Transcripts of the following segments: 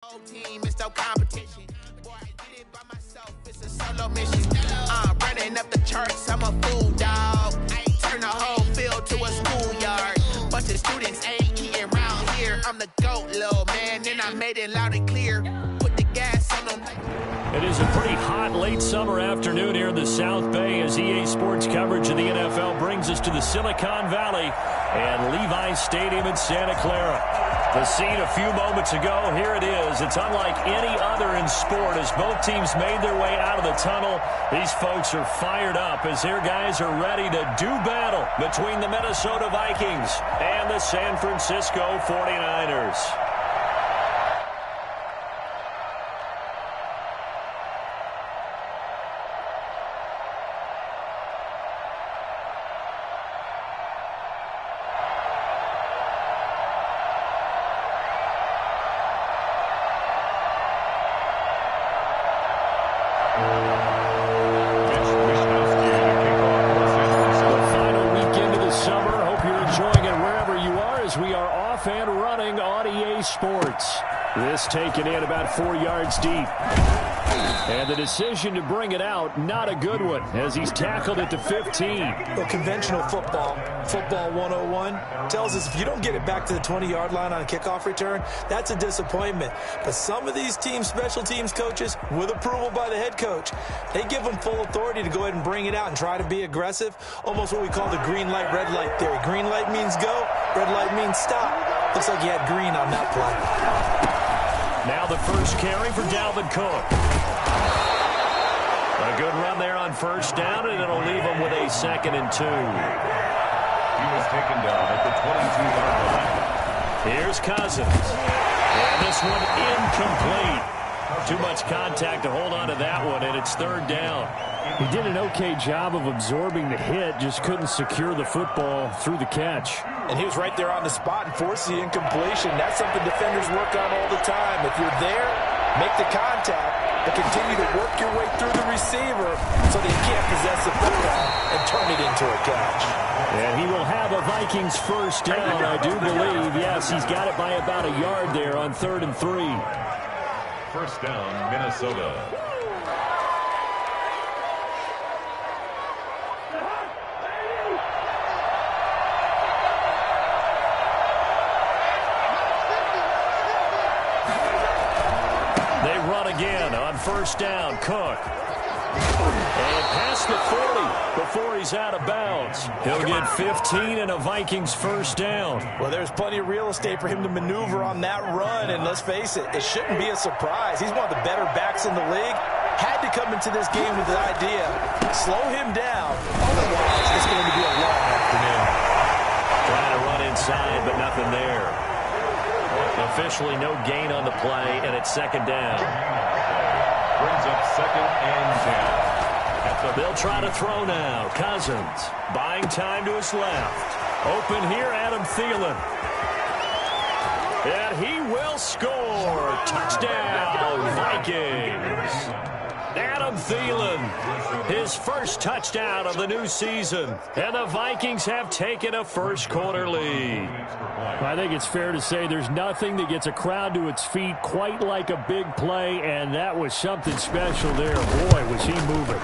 Team, it's no competition. Boy, I did it by myself, it's a solo mission. Running up the charts, I'm a fool, dog. I ain't turn the whole field to a schoolyard. Bunch of students ain't eating round here. I'm the GOAT, little man, and I made it loud and clear. Put the gas on them. It is a pretty hot late summer afternoon here in the South Bay as EA Sports coverage of the NFL brings us to the Silicon Valley and Levi's Stadium in Santa Clara. The scene a few moments ago, here it is. It's unlike any other in sport as both teams made their way out of the tunnel. These folks are fired up as their guys are ready to do battle between the Minnesota Vikings and the San Francisco 49ers. This taken in about 4 yards deep. And the decision to bring it out, not a good one, as he's tackled it to 15. Well, conventional football 101, tells us if you don't get it back to the 20-yard line on a kickoff return, that's a disappointment. But some of these teams, special teams coaches, with approval by the head coach, they give them full authority to go ahead and bring it out and try to be aggressive, almost what we call the green light, red light theory. Green light means go, red light means stop. Looks like you had green on that play. Now the first carry for Dalvin Cook. A good run there on first down, and it'll leave him with a 2nd and 2. He was taken down at the 22-yard line. Here's Cousins. And this one incomplete. Too much contact to hold on to that one, and it's 3rd down. He did an okay job of absorbing the hit, just couldn't secure the football through the catch. And he was right there on the spot and forced the incompletion. That's something defenders work on all the time. If you're there, make the contact, but continue to work your way through the receiver so that you can't possess the football and turn it into a catch. And he will have a Vikings first down, I do believe. Yes, he's got it by about a yard there on 3rd and 3. First down, Minnesota. They run again on first down. Cook. And past the 40 before he's out of bounds. He'll get 15 and a Vikings first down. Well, there's plenty of real estate for him to maneuver on that run, and let's face it, it shouldn't be a surprise. He's one of the better backs in the league. Had to come into this game with the idea, slow him down, otherwise it's going to be a long afternoon. Trying to run inside, but nothing there. Officially no gain on the play, and it's 2nd down. Brings up 2nd and 10. They'll try to throw now. Cousins buying time to his left. Open here, Adam Thielen. And he will score. Touchdown, Vikings. Adam Thielen, his first touchdown of the new season. And the Vikings have taken a first-quarter lead. I think it's fair to say there's nothing that gets a crowd to its feet quite like a big play, and that was something special there. Boy, was he moving.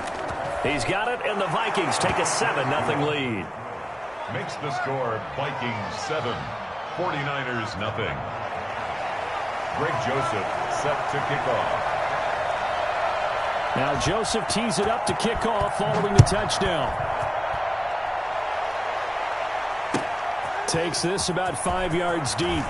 He's got it, and the Vikings take a 7-0 lead. Makes the score Vikings 7, 49ers nothing. Greg Joseph set to kick off. Now Joseph tees it up to kick off following the touchdown. Takes this about 5 yards deep.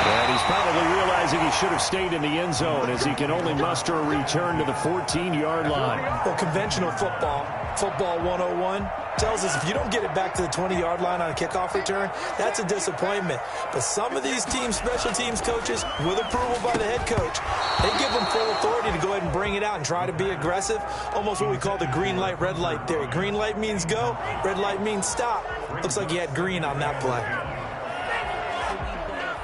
And he's probably realizing he should have stayed in the end zone as he can only muster a return to the 14-yard line. Well, conventional football 101, tells us if you don't get it back to the 20-yard line on a kickoff return, that's a disappointment. But some of these teams, special teams coaches, with approval by the head coach, they give them full authority to go ahead and bring it out and try to be aggressive, almost what we call the green light, red light theory. Green light means go, red light means stop. Looks like he had green on that play.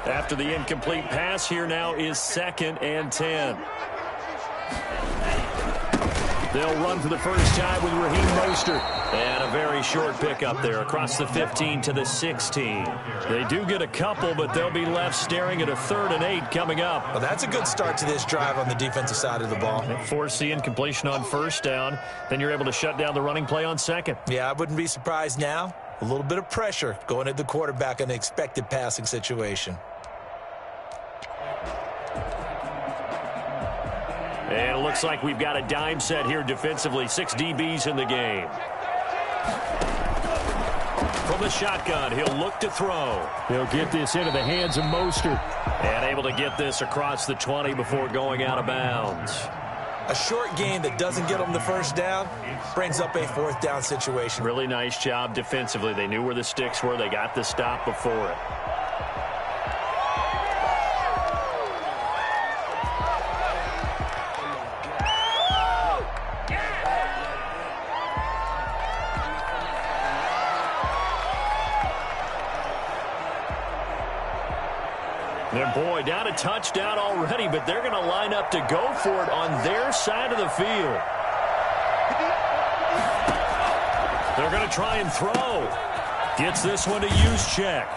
After the incomplete pass, here now is 2nd and 10. They'll run for the first time with Raheem Mostert. And a very short pickup there across the 15 to the 16. They do get a couple, but they'll be left staring at a 3rd and 8 coming up. Well, that's a good start to this drive on the defensive side of the ball. Force the incompletion on 1st down. Then you're able to shut down the running play on 2nd. Yeah, I wouldn't be surprised now. A little bit of pressure going at the quarterback in an expected passing situation. And it looks like we've got a dime set here defensively. 6 DBs in the game. From the shotgun, he'll look to throw. He'll get this into the hands of Mostert. And able to get this across the 20 before going out of bounds. A short gain that doesn't get them the first down brings up a 4th down situation. Really nice job defensively. They knew where the sticks were. They got the stop before it. And boy, down a touchdown already, but they're going to line up to go for it on their side of the field. They're going to try and throw. Gets this one to Juszczyk.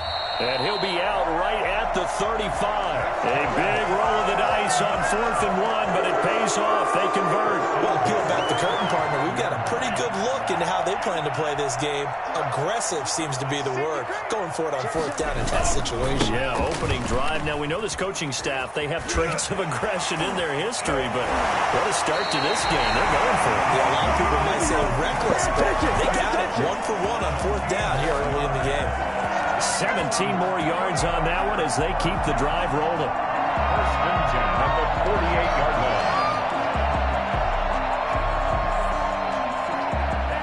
And he'll be out right at the 35. A big roll of the dice on 4th and 1, but it pays off. They convert. Well, peel back the curtain, partner. We've got a pretty good look into how they plan to play this game. Aggressive seems to be the word. Going for it on 4th down in that situation. Yeah, opening drive. Now, we know this coaching staff, they have traits of aggression in their history, but what a start to this game. They're going for it. Yeah, a lot of people might say reckless, but they got it 1 for 1 on 4th down here early in the game. 17 more yards on that one as they keep the drive rolling. 1st and 10 at the 48-yard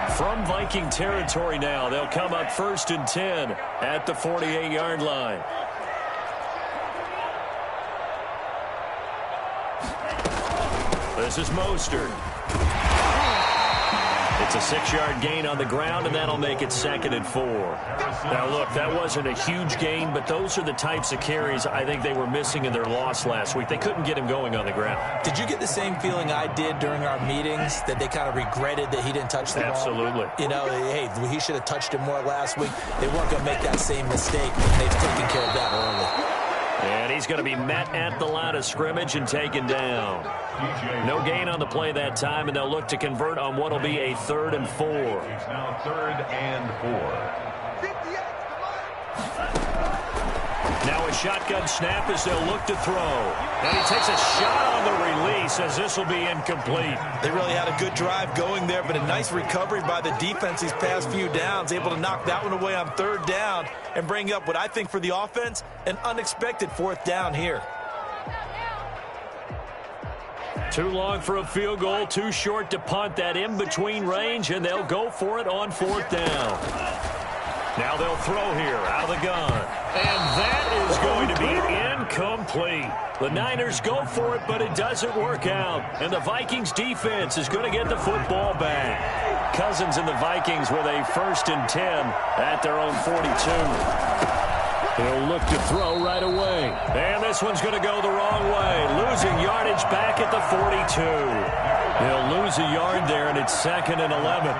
line. From Viking territory now, they'll come up 1st and 10 at the 48-yard line. This is Mostert. It's a 6-yard gain on the ground, and that'll make it 2nd and 4. Now, look, that wasn't a huge gain, but those are the types of carries I think they were missing in their loss last week. They couldn't get him going on the ground. Did you get the same feeling I did during our meetings, that they kind of regretted that he didn't touch the ball? Absolutely. You know, hey, he should have touched it more last week. They weren't going to make that same mistake, but they've taken care of that early. And he's going to be met at the line of scrimmage and taken down. No gain on the play that time, and they'll look to convert on what will be a 3rd and 4. It's now 3rd and 4. Now a shotgun snap as they'll look to throw. And he takes a shot on the release as this will be incomplete. They really had a good drive going there, but a nice recovery by the defense these past few downs, able to knock that one away on 3rd down and bring up what I think for the offense, an unexpected 4th down here. Too long for a field goal, too short to punt. That in-between range, and they'll go for it on 4th down. Now they'll throw here out of the gun. And that is going to be incomplete. The Niners go for it, but it doesn't work out. And the Vikings defense is going to get the football back. Cousins and the Vikings with a 1st and 10 at their own 42. He'll look to throw right away. And this one's going to go the wrong way. Losing yardage back at the 42. He'll lose a yard there, and it's 2nd and 11.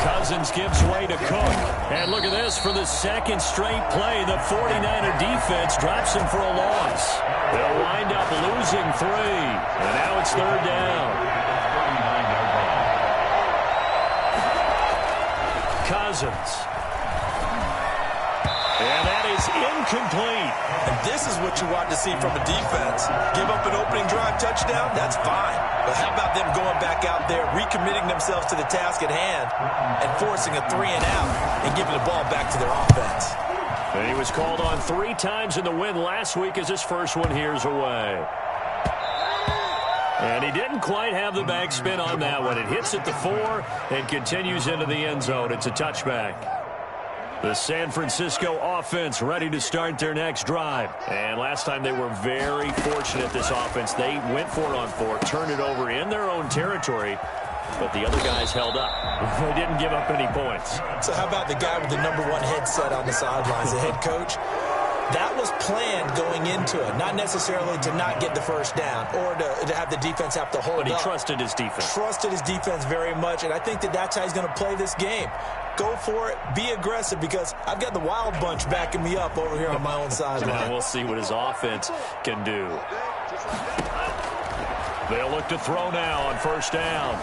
Cousins gives way to Cook. And look at this, for the 2nd straight play, the 49er defense drops him for a loss. They'll wind up losing 3. And now it's 3rd down. Cousins. And that is incomplete. And this is what you want to see from a defense. Give up an opening drive touchdown, that's fine. But how about them going back out there, recommitting themselves to the task at hand, and forcing a 3 and out and giving the ball back to their offense? And he was called on 3 times in the win last week as his first one here's away. And he didn't quite have the backspin on that one. It hits at the 4 and continues into the end zone. It's a touchback. The San Francisco offense ready to start their next drive. And last time they were very fortunate, this offense. They went for it on 4, turned it over in their own territory, but the other guys held up. They didn't give up any points. So how about the guy with the #1 headset on the sidelines, the head coach? that was planned going into it, not necessarily to not get the first down or to have the defense have to hold up. But he trusted his defense. Trusted his defense very much, and I think that's how he's going to play this game. Go for it. Be aggressive, because I've got the Wild Bunch backing me up over here on my own sideline. We'll see what his offense can do. They'll look to throw now on first down.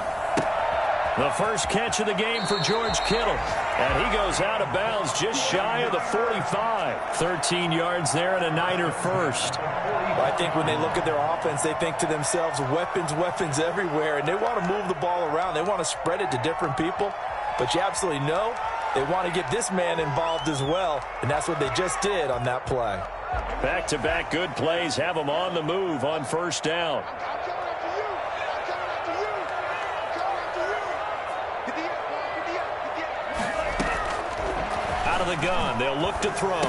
The first catch of the game for George Kittle. And he goes out of bounds just shy of the 45. 13 yards there and a Niner first. Well, I think when they look at their offense, they think to themselves, weapons everywhere. And they want to move the ball around. They want to spread it to different people. But you absolutely know they want to get this man involved as well. And that's what they just did on that play. Back-to-back good plays have them on the move on first down. Out of the gun, they'll look to throw.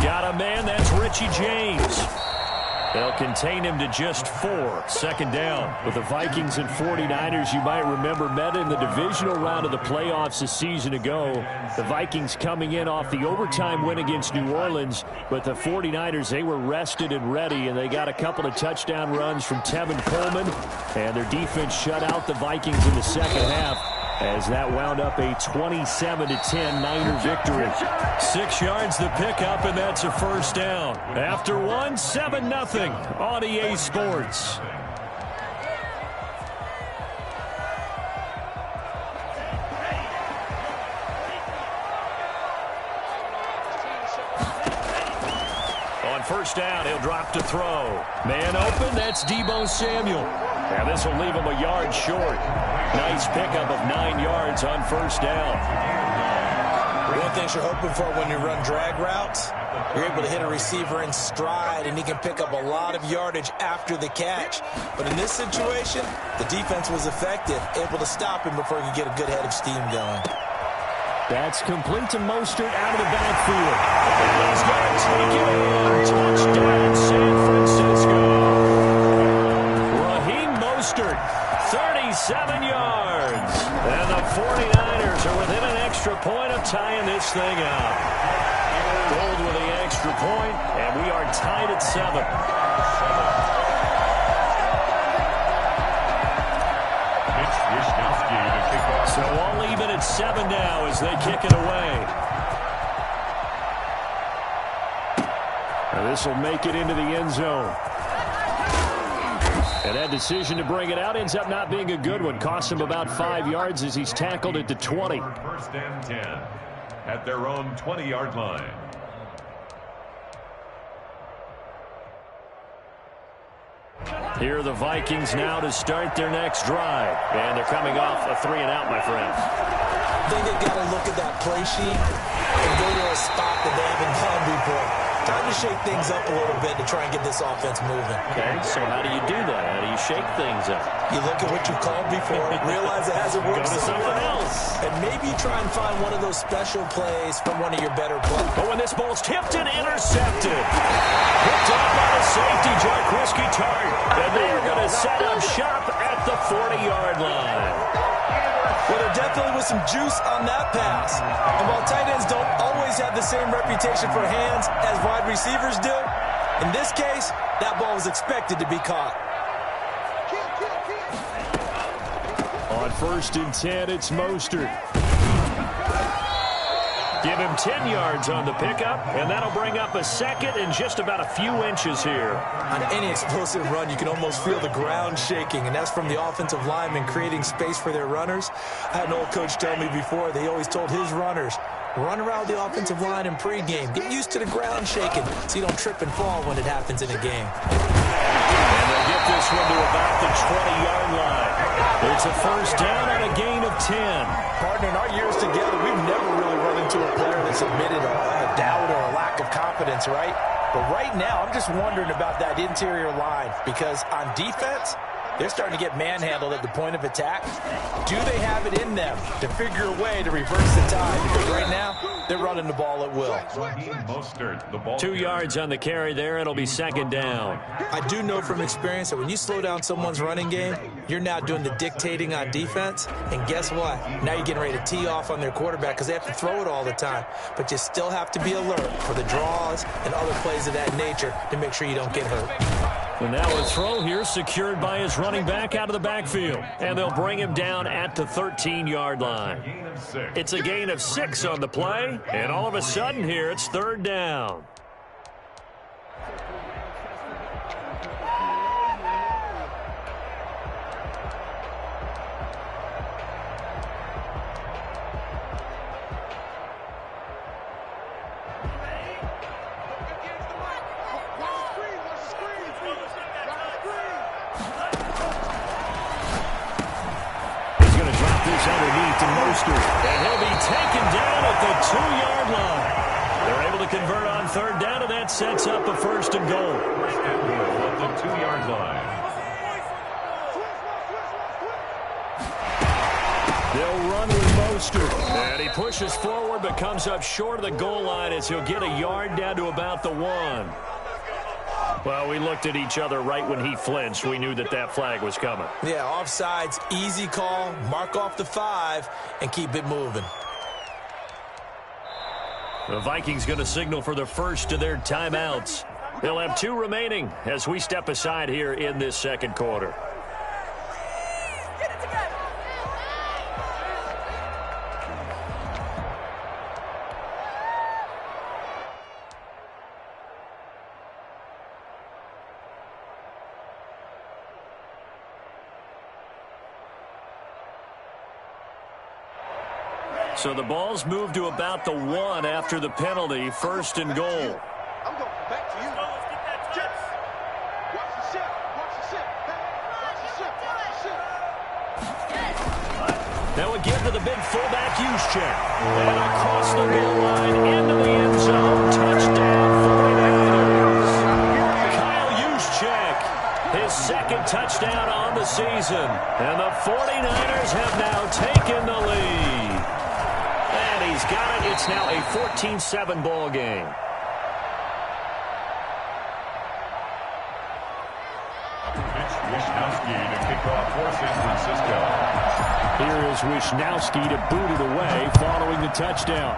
Got a man, that's Richie James. They'll contain him to just 4. Second down. With the Vikings and 49ers, you might remember, met in the divisional round of the playoffs a season ago. The Vikings coming in off the overtime win against New Orleans, but the 49ers, they were rested and ready, and they got a couple of touchdown runs from Tevin Coleman, and their defense shut out the Vikings in the second half, as that wound up a 27-10 Niner victory. 6 yards the pickup, and that's a first down. After one, 7-0 on EA Sports. On first down, he'll drop to throw. Man open, that's Deebo Samuel. And this will leave him a yard short. Nice pickup of 9 yards on first down. One thing you're hoping for when you run drag routes, you're able to hit a receiver in stride, and he can pick up a lot of yardage after the catch. But in this situation, the defense was effective, able to stop him before he could get a good head of steam going. That's complete to Mostert out of the backfield. And he's going to take it in. Touchdown, San Francisco. Raheem Mostert, 37 yards. And the 49ers are within an extra point of tying this thing up. Gold with the extra point, and we are tied at 7. So all even at 7 now as they kick it away. Now this will make it into the end zone. And that decision to bring it out ends up not being a good one. Cost him about 5 yards as he's tackled at the 20. First and 10 at their own 20-yard line. Here are the Vikings now to start their next drive. And they're coming off a 3-and-out, my friend. I think they've got to look at that play sheet and go to a spot that they haven't gone before. Time to shake things up a little bit to try and get this offense moving. Okay, so how do you do that? How do you shake things up? You look at what you called before, realize it hasn't worked Go to something else. and maybe try and find one of those special plays from one of your better players. But when this ball's tipped and intercepted. Picked up by the safety, Jaquiski Tartt. And they are going to set up shop at the 40-yard line. Well, there definitely was some juice on that pass. And while tight ends don't always have the same reputation for hands as wide receivers do, in this case, that ball was expected to be caught. On first and 10, it's Mostert. Give him 10 yards on the pickup, and that'll bring up a second and just about a few inches here. On any explosive run, you can almost feel the ground shaking, and that's from the offensive linemen creating space for their runners. I had an old coach tell me before, they always told his runners, run around the offensive line in pregame. Get used to the ground shaking so you don't trip and fall when it happens in a game. And they'll get this one to about the 20-yard line. It's a first down and a gain of 10. Partner, in our years together, we've never really run into a player that's admitted a doubt or a lack of confidence, right? But right now, I'm just wondering about that interior line because on defense, They're starting to get manhandled at the point of attack. Do they have it in them to figure a way to reverse the tide? Because right now, they're running the ball at will. 2 yards on the carry there. It'll be second down. I do know from experience that when you slow down someone's running game, you're now doing the dictating on defense. And guess what? Now you're getting ready to tee off on their quarterback because they have to throw it all the time. But you still have to be alert for the draws and other plays of that nature to make sure you don't get hurt. And now a throw here secured by his running back out of the backfield. And they'll bring him down at the 13-yard line. It's a gain of 6 on the play. And all of a sudden here, it's third down. Underneath to Mostert, and he'll be taken down at the 2-yard line. They're able to convert on third down, and that sets up a first and goal. At the 2-yard line. They'll run with Mostert, and he pushes forward but comes up short of the goal line as he'll get a yard down to about the 1. Well, we looked at each other right when he flinched. We knew that that flag was coming. Yeah, offsides, easy call, mark off the 5, and keep it moving. The Vikings going to signal for the first of their timeouts. They'll have 2 remaining as we step aside here in this second quarter. So the ball's moved to about the 1 after the penalty, first and goal. I'm going back to you. Jets. Watch the ship. Watch the ship. Watch the ship. Watch the ship. Now again to the big fullback Juszczyk. And across the goal line into the end zone. Touchdown 49ers. Kyle Juszczyk, his second touchdown on the season. And the 49ers have now taken the lead. He's got it. It's now a 14-7 ball game. It's Wisnowski to kick off for San Francisco. Here is Wisnowski to boot it away following the touchdown.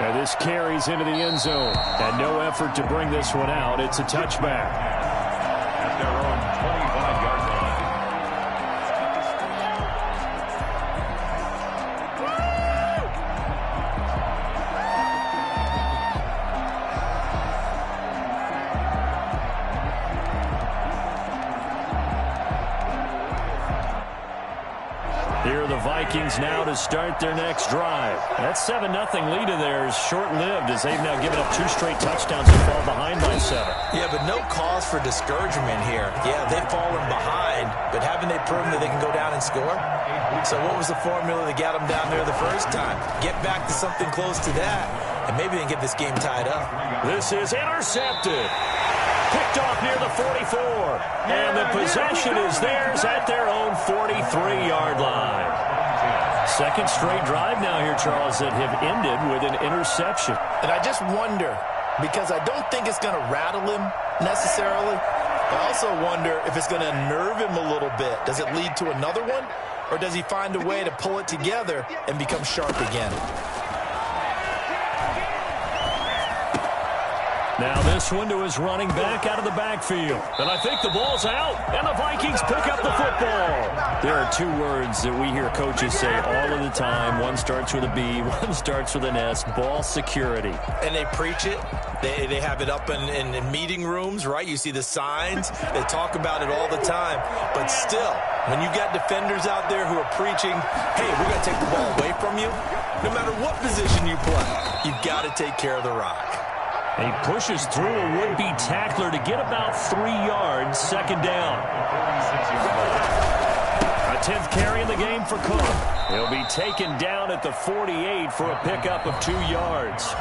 And this carries into the end zone. And no effort to bring this one out. It's a touchback. At their own 25-yard line. Here are the Vikings now to start their next drive. That 7-0 lead of theirs short-lived as they've now given up 2 straight touchdowns and fall behind by 7. Yeah, but no cause for discouragement here. Yeah, they've fallen behind, but haven't they proven that they can go down and score? So what was the formula that got them down there the first time? Get back to something close to that, and maybe they can get this game tied up. This is intercepted. Picked off near the 44. And the possession is theirs at their own 43-yard line. Second straight drive now here, Charles, that have ended with an interception. And I just wonder, because I don't think it's going to rattle him necessarily. I also wonder if it's going to nerve him a little bit. Does it lead to another one? Or does he find a way to pull it together and become sharp again? Now this one to his running back out of the backfield. And I think the ball's out, and the Vikings pick up the football. There are 2 words that we hear coaches say all of the time. One starts with a B, one starts with an S, ball security. And they preach it. They have it up in meeting rooms, right? You see the signs. They talk about it all the time. But still, when you got defenders out there who are preaching, hey, we're going to take the ball away from you, no matter what position you play, you've got to take care of the rock. He pushes through a would-be tackler to get about 3 yards, second down. A 10th carry in the game for Cook. He'll be taken down at the 48 for a pickup of 2 yards.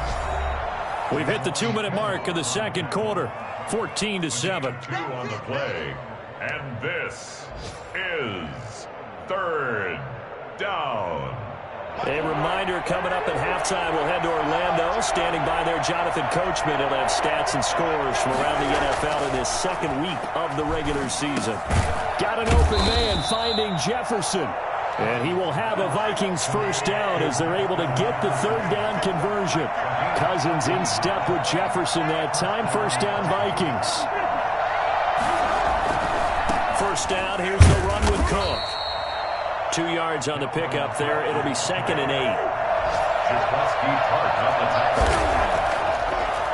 We've hit the 2-minute mark of the second quarter, 14-7. 2 on the play, and this is third down. A reminder coming up at halftime, we'll head to Orlando. Standing by there, Jonathan Coachman. He'll have stats and scores from around the NFL in this second week of the regular season. Got an open man finding Jefferson. And he will have a Vikings first down as they're able to get the third down conversion. Cousins in step with Jefferson that time. First down, Vikings. First down, here's the run with Cook. 2 yards on the pickup there. It'll be 2nd and 8.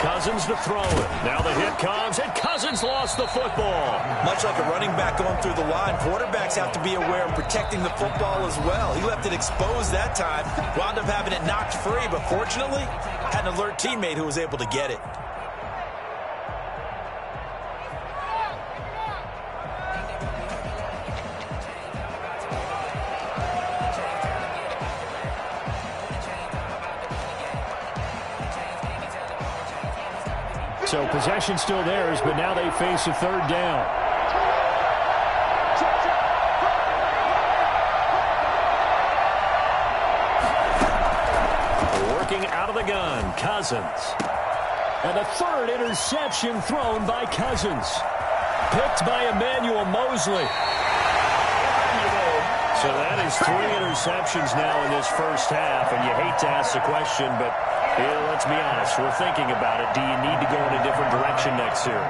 Cousins to throw it. Now the hit comes, and Cousins lost the football. Much like a running back going through the line, quarterbacks have to be aware of protecting the football as well. He left it exposed that time, wound up having it knocked free, but fortunately, had an alert teammate who was able to get it. So possession still theirs, but now they face a third down. Working out of the gun, Cousins. And a third interception thrown by Cousins. Picked by Emmanuel Mosley. So that is 3 interceptions now in this first half, and you hate to ask the question, but let's be honest, we're thinking about it. Do you need to go in a different direction next series?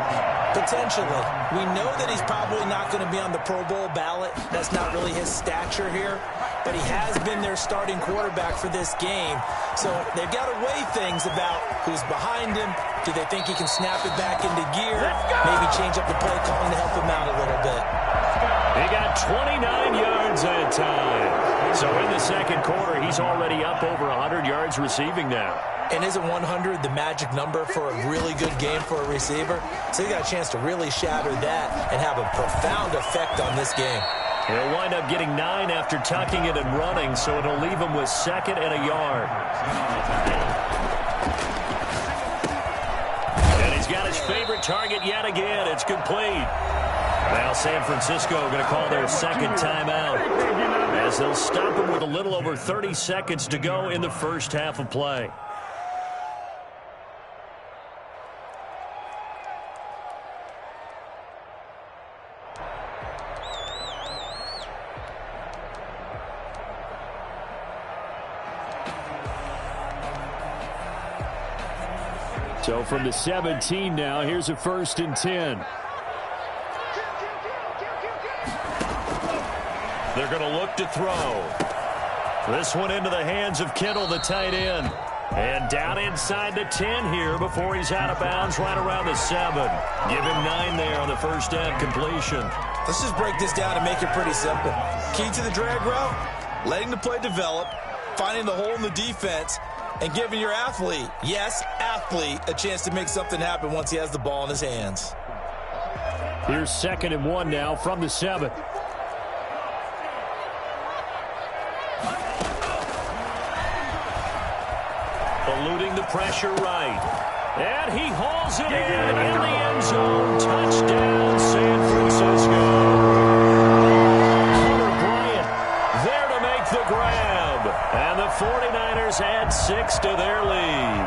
Potentially. We know that he's probably not going to be on the Pro Bowl ballot. That's not really his stature here, but he has been their starting quarterback for this game. So they've got to weigh things about who's behind him. Do they think he can snap it back into gear? Maybe change up the play calling to help him out a little bit. He got 29 yards that time. So in the second quarter, he's already up over 100 yards receiving now. And isn't 100 the magic number for a really good game for a receiver? So he got a chance to really shatter that and have a profound effect on this game. He'll wind up getting 9 after tucking it and running, so it'll leave him with 2nd and a yard. And he's got his favorite target yet again. It's complete. Now San Francisco going to call their second timeout as they'll stop him with a little over 30 seconds to go in the first half of play. So from the 17 now, here's a 1st and 10. They're going to look to throw. This one into the hands of Kittle, the tight end. And down inside the 10 here before he's out of bounds right around the 7. Give him 9 there on the first down completion. Let's just break this down and make it pretty simple. Key to the drag route, letting the play develop, finding the hole in the defense, and giving your athlete, yes, athlete, a chance to make something happen once he has the ball in his hands. Here's 2nd and 1 now from the 7. Eluding the pressure right. And he hauls it in the end zone. Touchdown, San Francisco. Hunter Bryant there to make the grab. And the 49ers add 6 to their lead.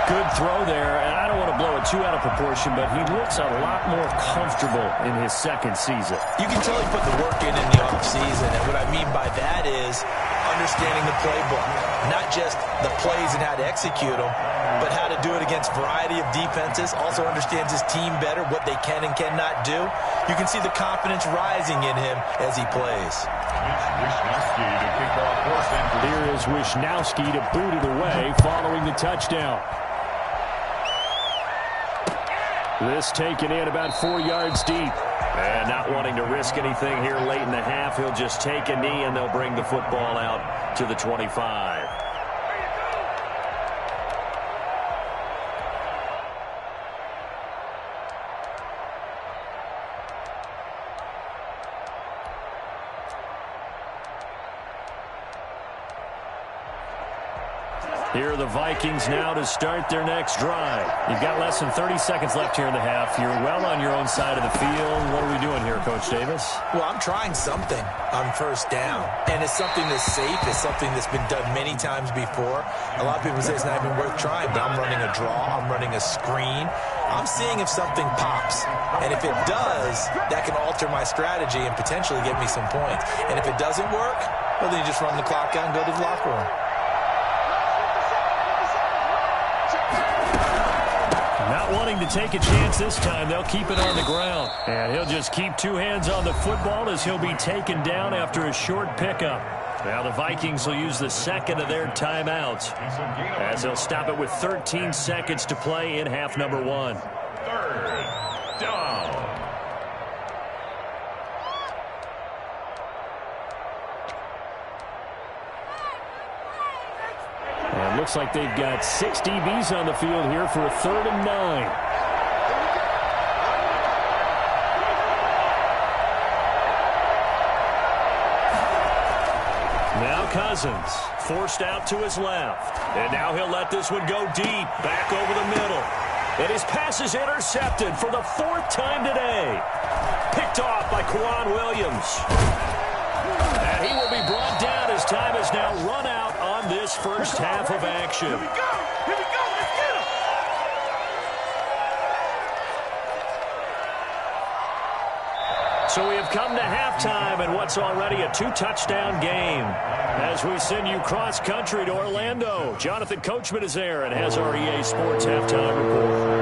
Good throw there, and I don't want to blow it too out of proportion, but he looks a lot more comfortable in his second season. You can tell he put the work in the offseason, and what I mean by that is understanding the playbook, not just the plays and how to execute them, but how to do it against a variety of defenses. Also understands his team better, what they can and cannot do. You can see the confidence rising in him as he plays. Here is Wisnowski to boot it away following the touchdown. This taken in about 4 yards deep. And not wanting to risk anything here late in the half, he'll just take a knee and they'll bring the football out to the 25. Here are the Vikings now to start their next drive. You've got less than 30 seconds left here in the half. You're well on your own side of the field. What are we doing here, Coach Davis? Well, I'm trying something on first down, and it's something that's safe. It's something that's been done many times before. A lot of people say it's not even worth trying, but I'm running a draw. I'm running a screen. I'm seeing if something pops, and if it does, that can alter my strategy and potentially get me some points. And if it doesn't work, well, then you just run the clock out and go to the locker room. Not wanting to take a chance this time, they'll keep it on the ground. And he'll just keep two hands on the football as he'll be taken down after a short pickup. Now the Vikings will use the second of their timeouts as they'll stop it with 13 seconds to play in half number 1. Third down. And looks like they've got 6 DBs on the field here for a 3rd and 9. Now Cousins forced out to his left. And now he'll let this one go deep, back over the middle. And his pass is intercepted for the 4th time today. Picked off by Quan Williams. And he will be brought down as time has now run out on this first half of action. Here we go. Here we go. Let's get him. So we have come to halftime in what's already a 2-touchdown game. As we send you cross-country to Orlando, Jonathan Coachman is there and has our EA Sports halftime report.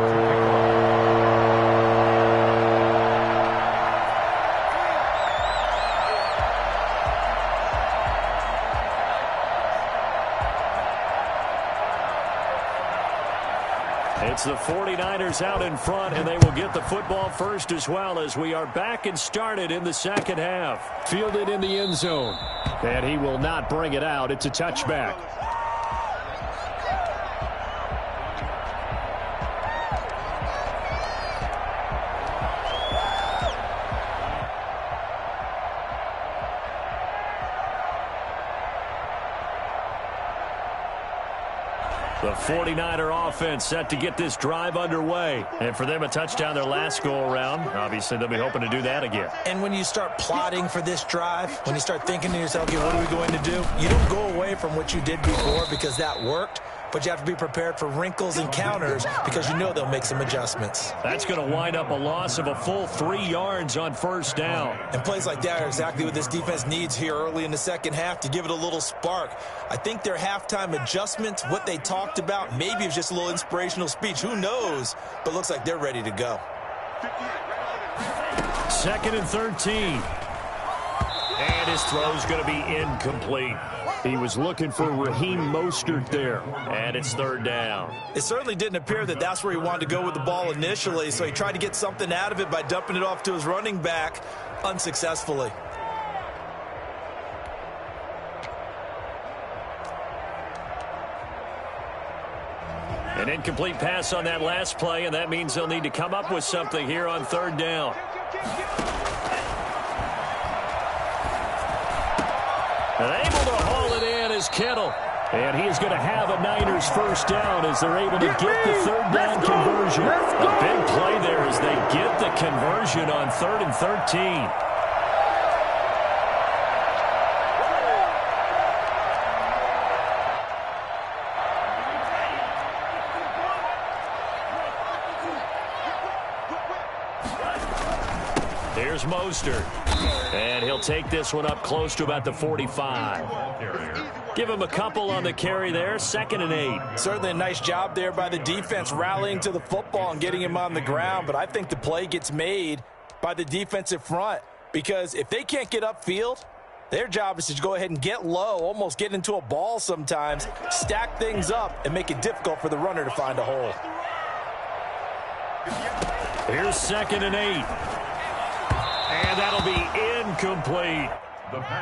It's the 49ers out in front, and they will get the football first as well as we are back and started in the second half. Fielded in the end zone. And he will not bring it out. It's a touchback. The 49er offense set to get this drive underway. And for them, a touchdown their last go-around. Obviously, they'll be hoping to do that again. And when you start plotting for this drive, when you start thinking to yourself, okay, what are we going to do? You don't go away from what you did before because that worked. But you have to be prepared for wrinkles and counters because you know they'll make some adjustments. That's going to wind up a loss of a full 3 yards on first down. And plays like that are exactly what this defense needs here early in the second half to give it a little spark. I think their halftime adjustments, what they talked about, maybe it's just a little inspirational speech. Who knows? But looks like they're ready to go. 2nd and 13. And his throw is going to be incomplete. He was looking for Raheem Mostert there, and it's 3rd down. It certainly didn't appear that that's where he wanted to go with the ball initially, so he tried to get something out of it by dumping it off to his running back unsuccessfully. An incomplete pass on that last play, and that means they'll need to come up with something here on 3rd down. And able to haul it in is Kittle. And he is going to have a Niners first down as they're able to get the 3rd down conversion. A big play there as they get the conversion on 3rd and 13. Here's Mostert. And he'll take this one up close to about the 45. Give him a couple on the carry there. 2nd and 8. Certainly a nice job there by the defense rallying to the football and getting him on the ground. But I think the play gets made by the defensive front because if they can't get upfield, their job is to go ahead and get low, almost get into a ball sometimes, stack things up, and make it difficult for the runner to find a hole. Here's 2nd and 8. And that'll be incomplete.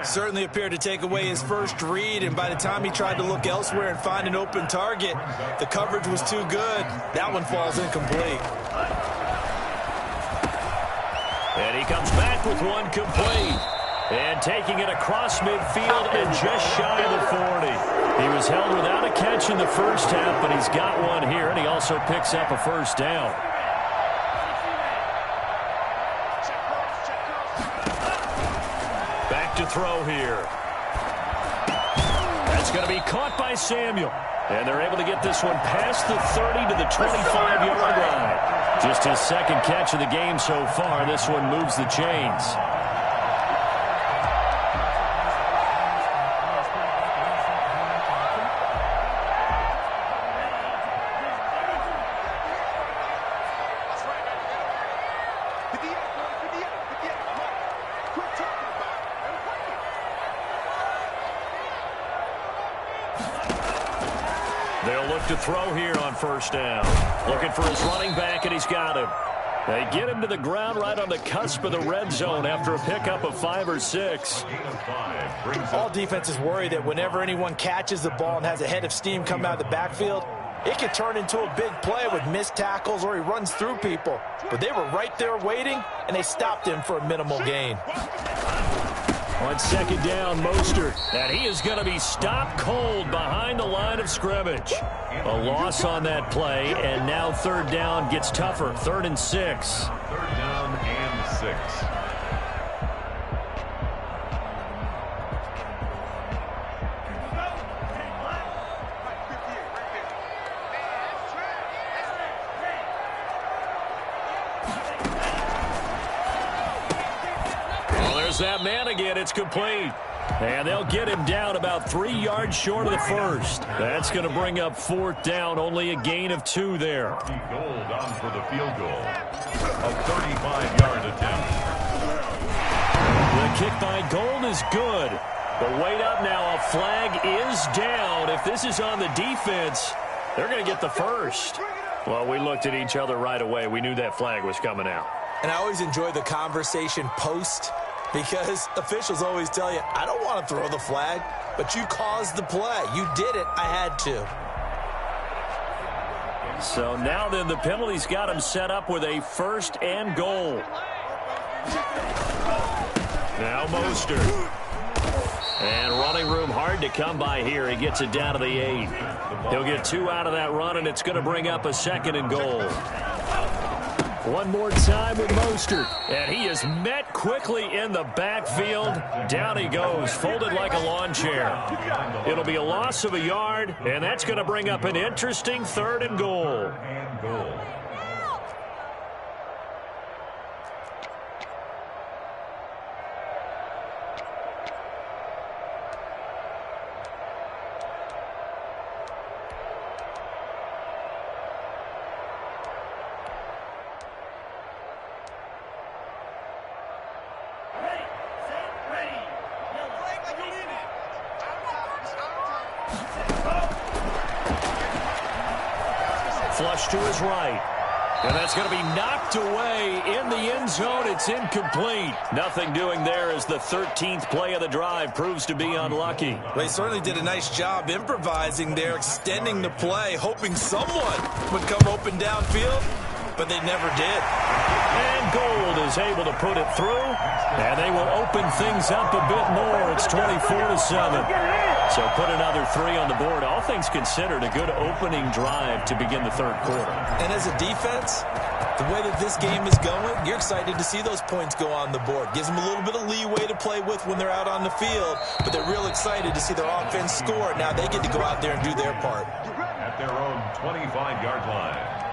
Certainly appeared to take away his first read, and by the time he tried to look elsewhere and find an open target, the coverage was too good. That one falls incomplete. And he comes back with one complete. And taking it across midfield and just shy of the 40. He was held without a catch in the first half, but he's got one here, and he also picks up a first down. Back to throw here. That's going to be caught by Samuel. And they're able to get this one past the 30 to the 25-yard line. Just his second catch of the game so far. This one moves the chains. They'll look to throw here on first down. Looking for his running back, and he's got him. They get him to the ground right on the cusp of the red zone after a pickup of 5 or 6. All defenses worry that whenever anyone catches the ball and has a head of steam come out of the backfield, it could turn into a big play with missed tackles or he runs through people. But they were right there waiting, and they stopped him for a minimal gain. On second down, Mostert. And he is going to be stopped cold behind the line of scrimmage. A loss on that play, and now third down gets tougher. 3rd and 6. 3rd down and 6. That man again, it's complete. And they'll get him down about 3 yards short of the first. That's going to bring up 4th down, only a gain of 2 there. Gold on for the field goal. A 35-yard attempt. The kick by Gold is good. But wait up now, a flag is down. If this is on the defense, they're going to get the first. Well, we looked at each other right away. We knew that flag was coming out. And I always enjoy the conversation post, because officials always tell you, I don't want to throw the flag, but you caused the play. You did it. I had to. So now then the penalty's got him set up with a 1st and goal. Now Mostert. And running room hard to come by here. He gets it down to the 8. He'll get 2 out of that run, and it's going to bring up a 2nd and goal. One more time with Mostert. And he is met quickly in the backfield. Down he goes, folded like a lawn chair. It'll be a loss of a yard, and that's going to bring up an interesting 3rd and goal. Flush to his right. And that's going to be knocked away in the end zone. It's incomplete. Nothing doing there as the 13th play of the drive proves to be unlucky. They certainly did a nice job improvising there, extending the play, hoping someone would come open downfield, but they never did. And Gold is able to put it through, and they will open things up a bit more. It's 24-7. So put another 3 on the board. All things considered, a good opening drive to begin the 3rd quarter. And as a defense, the way that this game is going, you're excited to see those points go on the board. Gives them a little bit of leeway to play with when they're out on the field, but they're real excited to see their offense score. Now they get to go out there and do their part. At their own 25-yard line.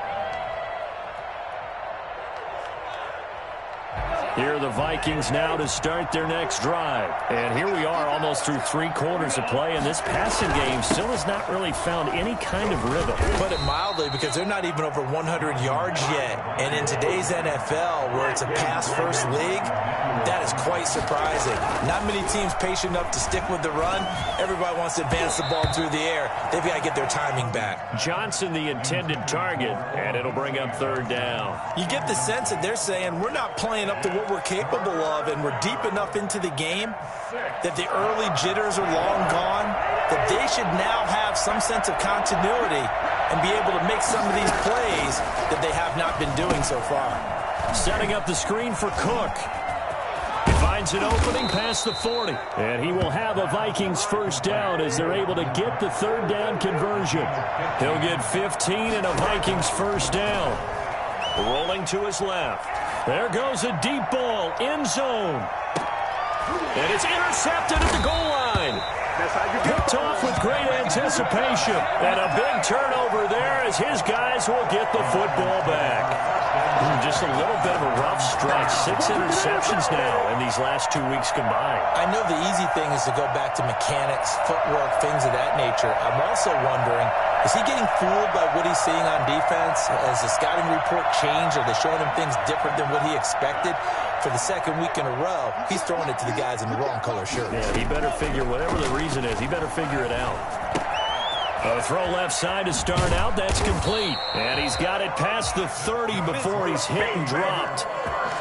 Here are the Vikings now to start their next drive. And here we are almost through 3 quarters of play, and this passing game still has not really found any kind of rhythm. Put it mildly, because they're not even over 100 yards yet. And in today's NFL, where it's a pass-first league, that is quite surprising. Not many teams patient enough to stick with the run. Everybody wants to advance the ball through the air. They've got to get their timing back. Johnson, the intended target, and it'll bring up 3rd down. You get the sense that they're saying, we're not playing up to what we're capable of, and we're deep enough into the game that the early jitters are long gone, that they should now have some sense of continuity and be able to make some of these plays that they have not been doing so far. Setting up the screen for Cook. Finds an opening past the 40. And he will have a Vikings first down as they're able to get the third down conversion. He'll get 15 and a Vikings first down. Rolling to his left. There goes a deep ball, end zone. And it's intercepted at the goal line. Picked off with great anticipation. And a big turnover there as his guys will get the football back. Just a little bit of a rough stretch. 6 interceptions now in these last 2 weeks combined. I know the easy thing is to go back to mechanics, footwork, things of that nature. I'm also wondering, is he getting fooled by what he's seeing on defense? Has the scouting report changed? Are they showing him things different than what he expected? For the second week in a row, he's throwing it to the guys in the wrong color shirts. Yeah, he better figure, whatever the reason is, he better figure it out. A throw left side to start out. That's complete. And he's got it past the 30 before he's hit and dropped.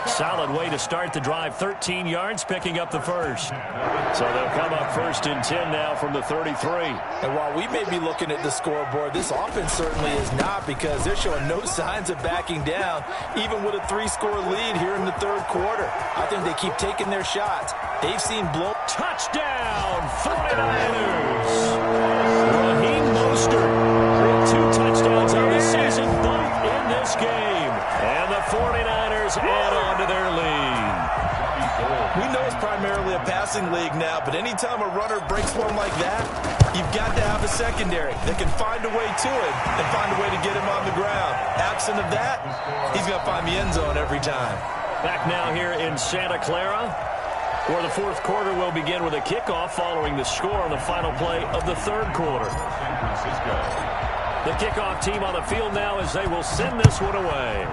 Solid way to start the drive. 13 yards, picking up the first. So they'll come up 1st and 10 now from the 33. And while we may be looking at the scoreboard, this offense certainly is not, because they're showing no signs of backing down, even with a 3-score lead here in the third quarter. I think they keep taking their shots. They've seen blow. Touchdown, 49ers. Mostert, 2 touchdowns on the season, both in this game. And the 49ers add on to their lead. We know it's primarily a passing league now, but anytime a runner breaks one like that, you've got to have a secondary that can find a way to it and find a way to get him on the ground. Absent of that, he's going to find the end zone every time. Back now here in Santa Clara, where the fourth quarter will begin with a kickoff following the score on the final play of the third quarter. The kickoff team on the field now as they will send this one away.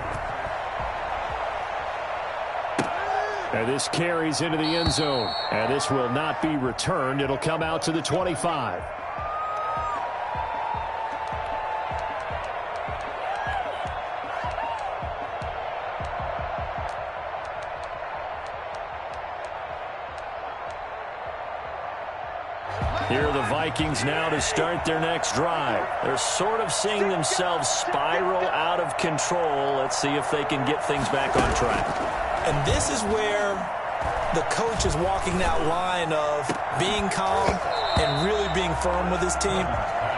And this carries into the end zone. And this will not be returned. It'll come out to the 25. Here are the Vikings now to start their next drive. They're sort of seeing themselves spiral out of control. Let's see if they can get things back on track. And this is where the coach is walking that line of being calm and really being firm with his team.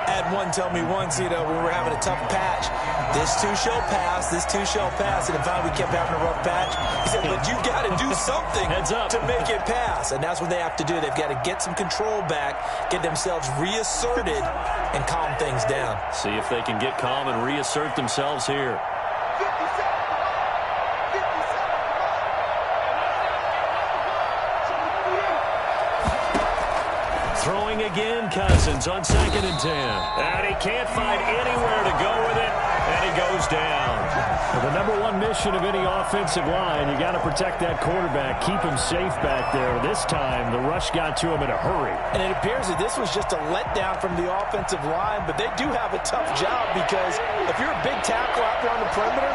I had one tell me once, when we were having a tough patch, this too shall pass, this too shall pass. And finally we kept having a rough patch. He said, but you got to do something to make it pass. And that's what they have to do. They've got to get some control back, get themselves reasserted, and calm things down. See if they can get calm and reassert themselves here. Throwing again, Cousins on 2nd and 10. And he can't find anywhere to go with it, and he goes down. Well, the number one mission of any offensive line, you got to protect that quarterback, keep him safe back there. This time, the rush got to him in a hurry. And it appears that this was just a letdown from the offensive line, but they do have a tough job, because if you're a big tackle out there on the perimeter,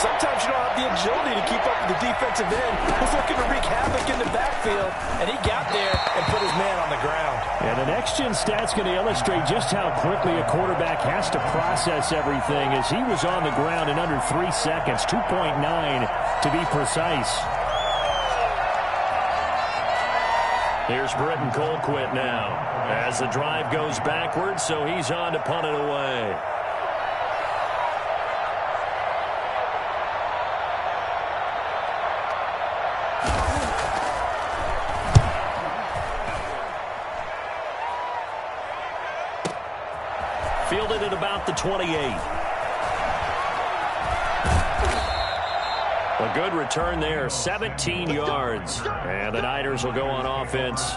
sometimes you don't have the agility to keep up with the defensive end who's looking to wreak havoc in the backfield, and he got there and put his man on the ground. And the next-gen stat's going to illustrate just how quickly a quarterback has to process everything, as he was on the ground in under 3 seconds, 2.9 to be precise. Here's Britton Colquitt now as the drive goes backwards, so he's on to punt it away. Fielded at about the 28. A good return there, 17 yards. And the Niners will go on offense,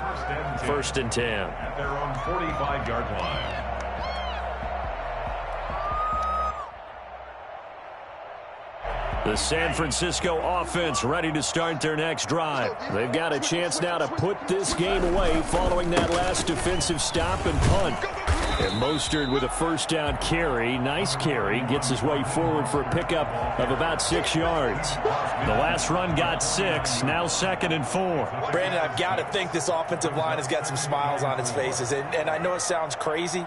1st and 10. At their own 45-yard line. The San Francisco offense ready to start their next drive. They've got a chance now to put this game away following that last defensive stop and punt. And Mostert with a first down carry. Nice carry. Gets his way forward for a pickup of about 6 yards. The last run got 6. Now 2nd and 4. Brandon, I've got to think this offensive line has got some smiles on its faces. And I know it sounds crazy,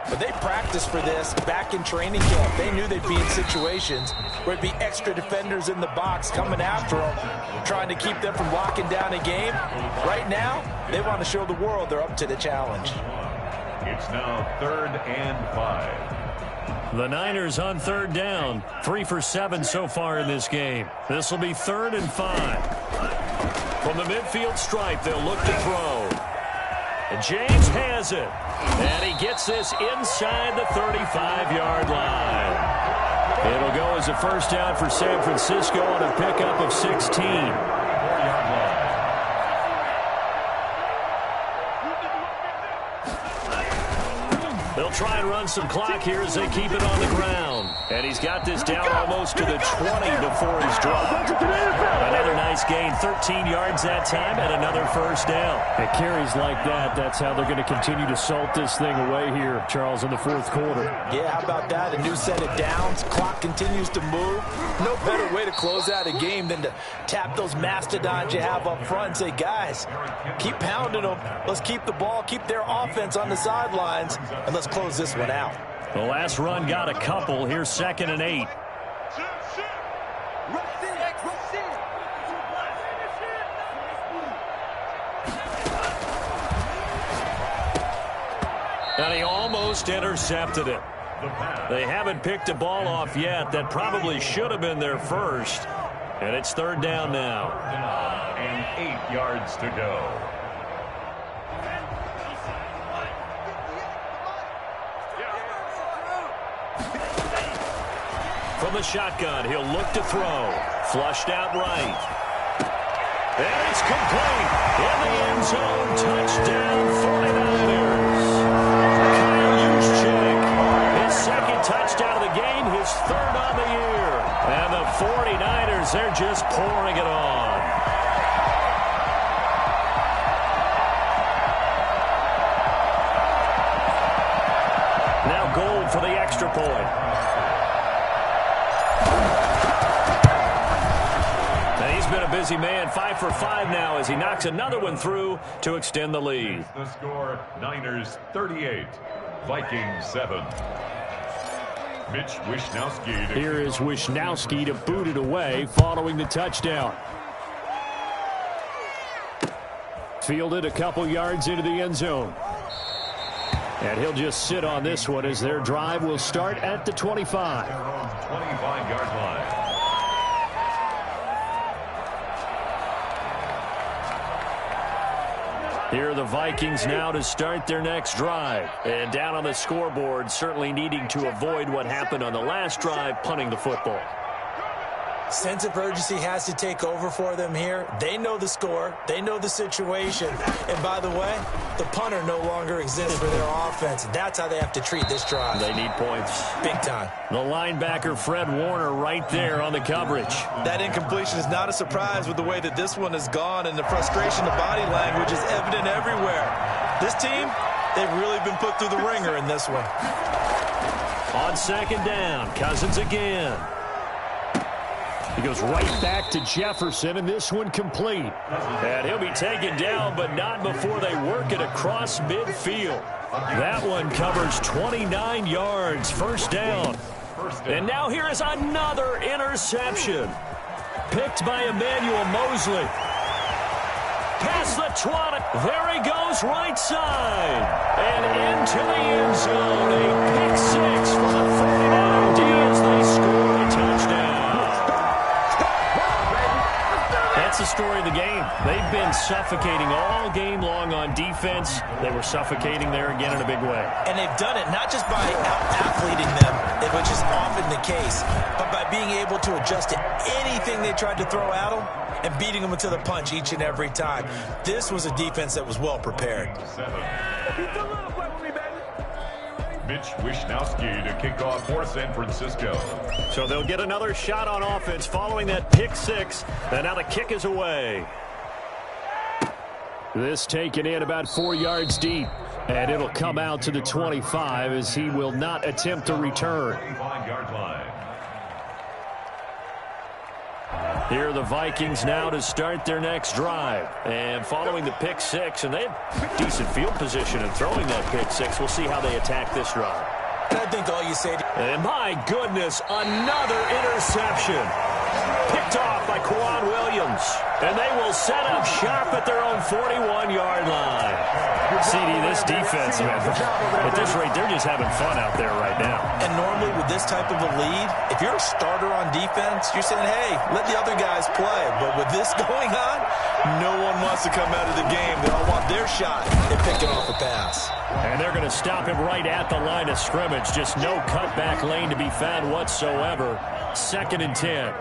But they practiced for this back in training camp. They knew they'd be in situations where it'd be extra defenders in the box coming after them, trying to keep them from locking down a game. Right now, they want to show the world they're up to the challenge. It's now 3rd and 5. The Niners on 3rd down. 3 for 7 so far in this game. This will be 3rd and 5. From the midfield stripe, they'll look to throw. And James has it. And he gets this inside the 35-yard line. It'll go as a first down for San Francisco on a pickup of 16. They'll try and run some clock here as they keep it on the ground. And he's got this down almost to the 20 before he's dropped. Another nice gain, 13 yards that time, and another first down. It carries like that. That's how they're going to continue to salt this thing away here, Charles, in the 4th quarter. Yeah, how about that? A new set of downs. Clock continues to move. No better way to close out a game than to tap those mastodons you have up front and say, guys, keep pounding them. Let's keep the ball, keep their offense on the sidelines, and let's close this one out. The last run got a couple. Here's 2nd and 8. And he almost intercepted it. They haven't picked a ball off yet. That probably should have been their first. And it's 3rd down now. And 8 yards to go. From the shotgun, he'll look to throw. Flushed out right. And it's complete. In the end zone, touchdown 49ers. Kyle Juszczyk, his 2nd touchdown of the game, his 3rd on the year. And the 49ers, they're just pouring it on. Now Gold for the extra point. He's been a busy man, 5 for 5 now as he knocks another one through to extend the lead. The score, Niners 38, Vikings 7. Mitch Wishnowsky. Here is Wishnowsky to boot it away following the touchdown. Fielded a couple yards into the end zone. And he'll just sit on this one as their drive will start at the 25. 25-yard line. Here are the Vikings now to start their next drive. And down on the scoreboard, certainly needing to avoid what happened on the last drive, punting the football. Sense of urgency has to take over for them here. They know the score. They know the situation. And by the way, the punter no longer exists for their offense. That's how they have to treat this drive. They need points. Big time. The linebacker, Fred Warner, right there on the coverage. That incompletion is not a surprise with the way that this one has gone, and the frustration, the body language is evident everywhere. This team, they've really been put through the ringer in this one. On 2nd down, Cousins again. He goes right back to Jefferson, and this one complete. And he'll be taken down, but not before they work it across midfield. That one covers 29 yards, first down. And now here is another interception. Picked by Emmanuel Mosley. Past the 20. There he goes, right side. And into the end zone. A pick 6 for the 49ers as they score a touchdown. That's the story of the game. They've been suffocating all game long on defense. They were suffocating there again in a big way. And they've done it not just by out-athleting them, which is often the case, but by being able to adjust to anything they tried to throw at them and beating them to the punch each and every time. This was a defense that was well prepared. Mitch Wishnowsky to kick off for San Francisco. So they'll get another shot on offense following that pick 6. And now the kick is away. This taken in about 4 yards deep. And it'll come out to the 25 as he will not attempt to return. 25-yard line. Here are the Vikings now to start their next drive. And following the pick six, and they had decent field position in throwing that pick six. We'll see how they attack this drive. And I think all you say... And my goodness, another interception. Picked off by Quan Williams. And they will set up shop at their own 41-yard line. CD, this defense, man, at this rate, they're just having fun out there right now. And normally with this type of a lead, if you're a starter on defense, you're saying, hey, let the other guys play. But with this going on, no one wants to come out of the game. They all want their shot at picking off a pass. And they're going to stop him right at the line of scrimmage. Just no cutback lane to be found whatsoever. 2nd and 10.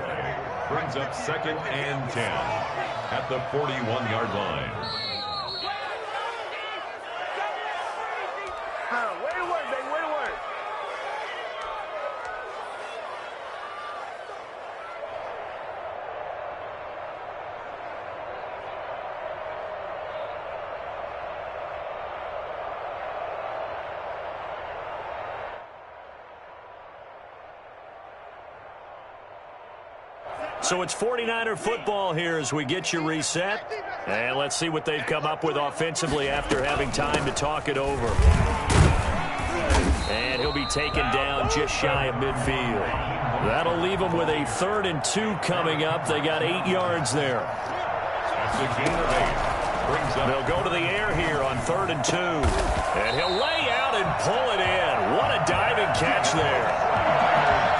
Brings up 2nd and 10 at the 41-yard line. Way to work, baby, way to work. So it's 49er football here as we get you reset. And let's see what they've come up with offensively after having time to talk it over. And he'll be taken down just shy of midfield. That'll leave them with a 3rd and 2 coming up. They got 8 yards there. That's a gain of 8. They'll go to the air here on 3rd and 2. And he'll lay out and pull it in. What a diving catch there.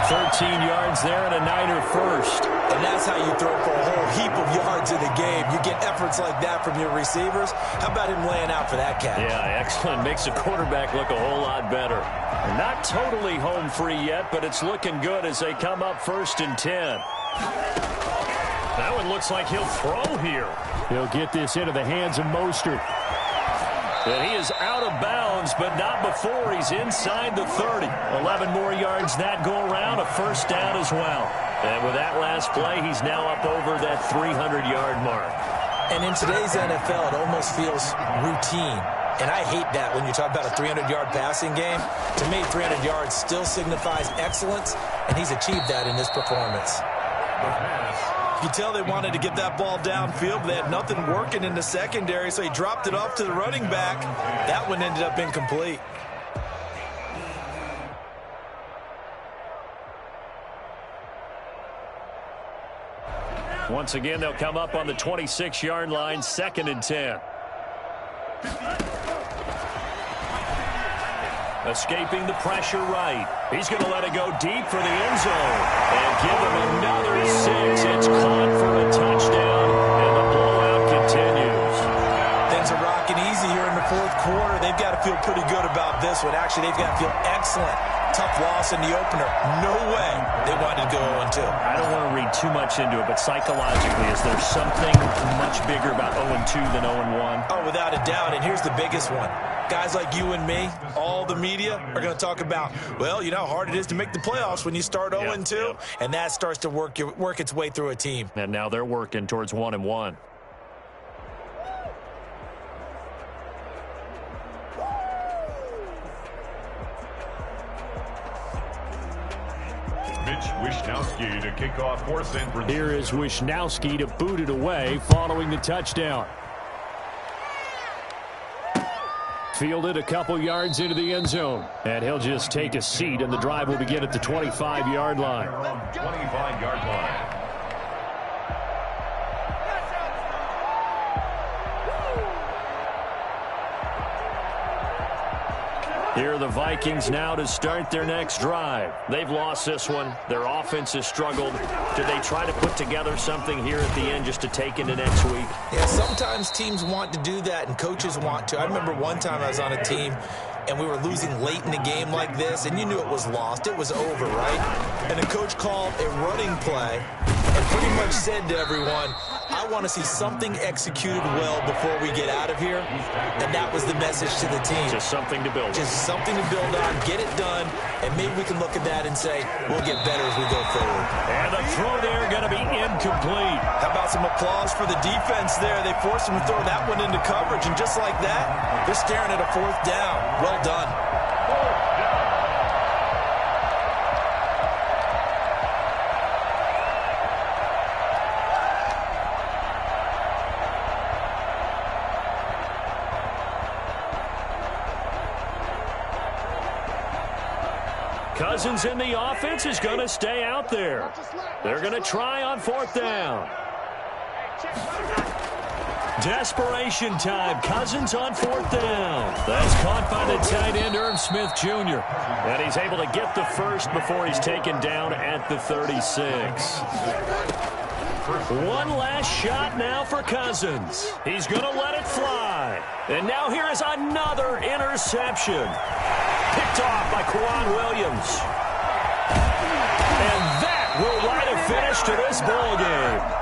13 yards there and a Niner first. And that's how you throw for a whole heap of yards in the game. You get efforts like that from your receivers. How about him laying out for that catch? Yeah, excellent. Makes the quarterback look a whole lot better. Not totally home free yet, but it's looking good as they come up 1st and 10. That one looks like he'll throw here. He'll get this into the hands of Mostert. And he is out of bounds, but not before he's inside the 30. 11 more yards that go around, a 1st down as well. And with that last play, he's now up over that 300-yard mark. And in today's NFL, it almost feels routine. And I hate that when you talk about a 300-yard passing game. To me, 300 yards still signifies excellence, and he's achieved that in this performance. You tell they wanted to get that ball downfield, but they had nothing working in the secondary, so he dropped it off to the running back. That one ended up incomplete. Once again, they'll come up on the 26-yard line, 2nd and 10. Escaping the pressure right. He's going to let it go deep for the end zone. And give him another 6. It's caught for a touchdown, and the blowout continues. Things are rocking easy here in the 4th quarter. They've got to feel pretty good about this one. Actually, they've got to feel excellent. Tough loss in the opener. No way they wanted to go 0-2. I don't want to read too much into it, but psychologically, is there something much bigger about 0-2 than 0-1? Oh, without a doubt, and here's the biggest one. Guys like you and me, all the media, are going to talk about, well, you know how hard it is to make the playoffs when you start 0-2, and that starts to work its way through a team. And now they're working towards 1-1. Wishnowski to kick off for San Francisco. Here is Wishnowski to boot it away following the touchdown. Fielded a couple yards into the end zone. And he'll just take a seat, and the drive will begin at the 25-yard line. 25-yard line. Here are the Vikings now to start their next drive. They've lost this one. Their offense has struggled. Do they try to put together something here at the end just to take into next week? Yeah, sometimes teams want to do that, and coaches want to. I remember one time I was on a team, and we were losing late in a game like this, and you knew it was lost. It was over, right? And the coach called a running play and pretty much said to everyone, I want to see something executed well before we get out of here. And that was the message to the team. Just something to build on. Just something to build on, get it done, and maybe we can look at that and say, we'll get better as we go forward. And the throw there going to be incomplete. How about some applause for the defense there? They forced him to throw that one into coverage, and just like that, they're staring at a 4th down. Well done. Cousins in the offense is going to stay out there. They're going to try on 4th down. Desperation time. Cousins on 4th down. That's caught by the tight end, Irv Smith Jr. And he's able to get the first before he's taken down at the 36. One last shot now for Cousins. He's going to let it fly. And now here is another interception. Picked off by Quan Williams. And that will write a finish to this ball game.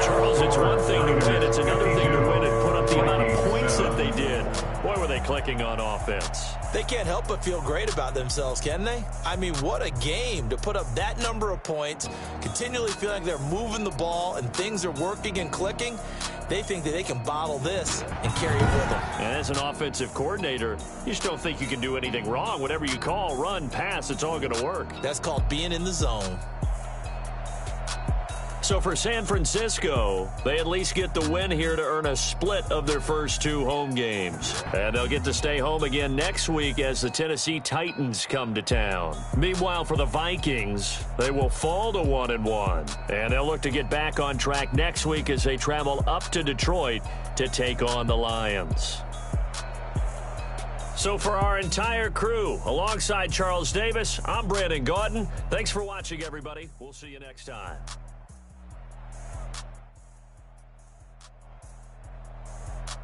Charles, it's one thing to win. It's another thing to win and put up the amount of points that they did. Boy, were they clicking on offense. They can't help but feel great about themselves, can they? I mean, what a game to put up that number of points, continually feel like they're moving the ball and things are working and clicking. They think that they can bottle this and carry it with them. And as an offensive coordinator, you just don't think you can do anything wrong. Whatever you call, run, pass, it's all going to work. That's called being in the zone. So for San Francisco, they at least get the win here to earn a split of their first 2 home games. And they'll get to stay home again next week as the Tennessee Titans come to town. Meanwhile, for the Vikings, they will fall to 1-1. And they'll look to get back on track next week as they travel up to Detroit to take on the Lions. So for our entire crew, alongside Charles Davis, I'm Brandon Gaudin. Thanks for watching, everybody. We'll see you next time.